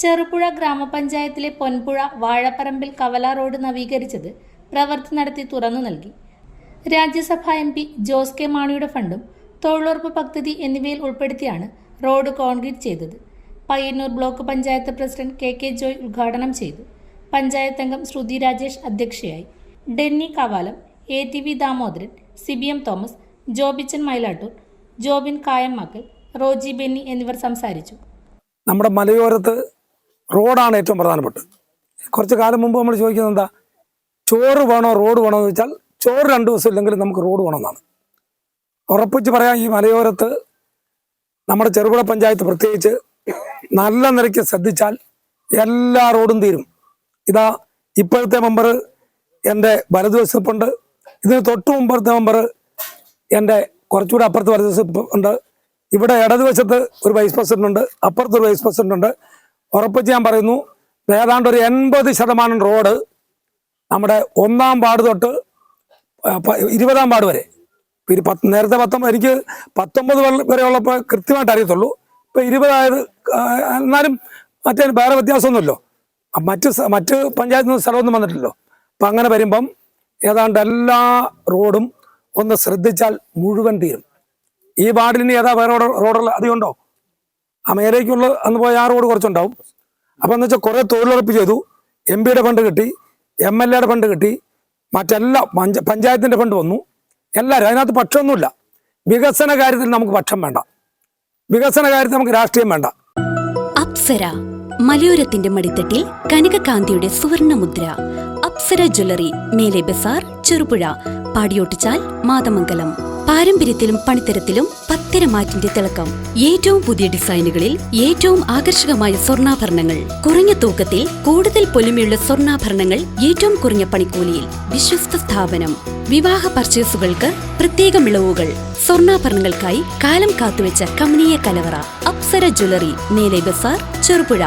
ചെറുപുഴ ഗ്രാമപഞ്ചായത്തിലെ പൊൻപുഴ വാഴപ്പറമ്പിൽ കവല റോഡ് നവീകരിച്ചത് പ്രവൃത്തി നടത്തി തുറന്നു നൽകി. രാജ്യസഭാ MP ജോസ് കെ മാണിയുടെ ഫണ്ടും തൊഴിലുറപ്പ് പദ്ധതി എന്നിവയിൽ ഉൾപ്പെടുത്തിയാണ് റോഡ് കോൺക്രീറ്റ് ചെയ്തത്. Payyanur block panchayat president KK Joy ഉദ്ഘാടനം ചെയ്തു. പഞ്ചായത്ത് അംഗം ശ്രുതി രാജേഷ് അധ്യക്ഷയായി. ഡെന്നി കാവാലം, ATV ദാമോദരൻ, CBM തോമസ്, ജോബിച്ചൻ മൈലാട്ടൂർ, ജോബിൻ കായംമാക്കൽ, റോജി ബെന്നി എന്നിവർ സംസാരിച്ചു. നമ്മുടെ മലയോരത്ത് റോഡാണ് ഏറ്റവും പ്രധാനപ്പെട്ടത്. കുറച്ച് കാലം മുമ്പ് നമ്മൾ ചോദിക്കുന്നത് എന്താ, ചോറ് വേണോ റോഡ് വേണോ എന്ന് വെച്ചാൽ ചോറ് 2 ദിവസം ഇല്ലെങ്കിൽ നമുക്ക് റോഡ് വേണമെന്നാണ്. ഉറപ്പിച്ച് പറയാം, ഈ മലയോരത്ത് നമ്മുടെ ചെറുപുഴ പഞ്ചായത്ത് പ്രത്യേകിച്ച് നല്ല നിലയ്ക്ക് ശ്രദ്ധിച്ചാൽ എല്ലാ റോഡും തീരും. ഇതാ ഇപ്പോഴത്തെ മെമ്പർ എൻ്റെ വലതുവശപ്പുണ്ട്, ഇതിന് തൊട്ട് മുമ്പത്തെ മെമ്പർ എൻ്റെ കുറച്ചുകൂടെ അപ്പുറത്ത് വലതുവശപ്പുണ്ട്, ഇവിടെ ഇടതുവശത്ത് ഒരു വൈസ് പ്രസിഡന്റ് ഉണ്ട്, അപ്പുറത്തൊരു വൈസ് പ്രസിഡന്റ് ഉണ്ട്. ഉറപ്പിച്ച് ഞാൻ പറയുന്നു, ഏതാണ്ട് ഒരു 80% റോഡ് നമ്മുടെ 1-ാം വാർഡ് തൊട്ട് 20-ാം വാർഡ് വരെ, നേരത്തെ 19, എനിക്ക് 19 വരെ ഉള്ളപ്പോൾ കൃത്യമായിട്ട് അറിയത്തുള്ളൂ. ഇപ്പം 20 ആയത്, എന്നാലും മറ്റേ വേറെ വ്യത്യാസമൊന്നുമില്ലോ. മറ്റ് പഞ്ചായത്തിൽ നിന്ന് സ്ഥലമൊന്നും വന്നിട്ടില്ലല്ലോ. അപ്പം അങ്ങനെ വരുമ്പം ഏതാണ്ട് എല്ലാ റോഡും ഒന്ന് ശ്രദ്ധിച്ചാൽ മുഴുവൻ തീരും. ഈ വാർഡിന് ഏതാ വേറെ റോഡുള്ള അധികം ഉണ്ടോ? ആ മേലേക്കുള്ള അന്ന് പോയ ആ റോഡ് കുറച്ചുണ്ടാവും. അപ്പം എന്ന് വെച്ചാൽ കുറേ തൊഴിലുറപ്പ് ചെയ്തു. MP-യുടെ ഫണ്ട് കിട്ടി, MLA-യുടെ ഫണ്ട് കിട്ടി, മറ്റെല്ലാം പഞ്ചായത്തിൻ്റെ ഫണ്ട് വന്നു. എല്ലാവരും അതിനകത്ത് പക്ഷമൊന്നുമില്ല. വികസന കാര്യത്തിൽ നമുക്ക് പക്ഷം വേണ്ട, വികസന കാര്യത്തിൽ നമുക്ക് രാഷ്ട്രീയം വേണ്ട. അപ്സര മലയോരത്തിന്റെ മടിത്തട്ടിൽ കനകകാന്തിയുടെ സുവർണമുദ്ര. അപ്സര ജ്വല്ലറി, മേലെ ബസാർ, ചെറുപുഴ, പാടിയോട്ടിച്ചാൽ, മാതമംഗലം. പാരമ്പര്യത്തിലും പണിത്തരത്തിലും പത്തരമാറ്റിന്റെ തിളക്കം. ഏറ്റവും പുതിയ ഡിസൈനുകളിൽ ഏറ്റവും ആകർഷകമായ സ്വർണ്ണാഭരണങ്ങൾ. കുറഞ്ഞ തൂക്കത്തിൽ കൂടുതൽ പൊലിമയുള്ള സ്വർണ്ണാഭരണങ്ങൾ ഏറ്റവും കുറഞ്ഞ പണിക്കൂലിയിൽ. വിശ്വസ്ത സ്ഥാപനം. വിവാഹ പർച്ചേസുകൾക്ക് പ്രത്യേക ഇളവുകൾ. സ്വർണ്ണാഭരണങ്ങൾക്കായി കാലം കാത്തുവെച്ച കമനീയ കലവറ. അപ്സര ജ്വല്ലറി, മേലെ ബസാർ, ചെറുപുഴ.